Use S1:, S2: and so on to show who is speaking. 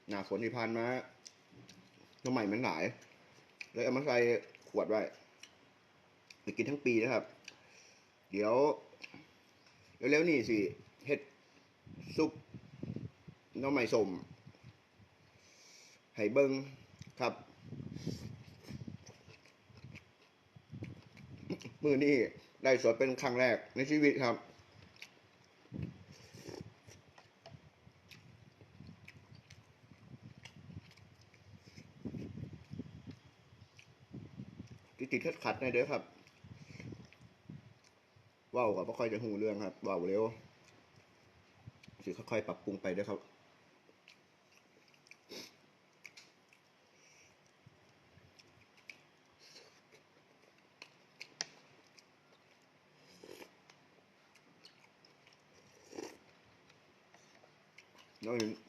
S1: หน้าฝนที่ผ่านมาน้ำใหม่มันหลายเลยเอามาใส่ขวดไว้ไปกินทั้งปีนะครับเดี๋ยวเร็วๆนี่สิเฮ็ดซุปน้ำใหม่สมให้เบิ้งครับมือนี่ได้สดเป็นครั้งแรกในชีวิตครับติดขัดๆในเด้อครับว้าวก็บ่ค่อยจะหูเรื่องครับว้าวเร็วสิค่อยๆปรับปรุงไปเด้อครับน้อง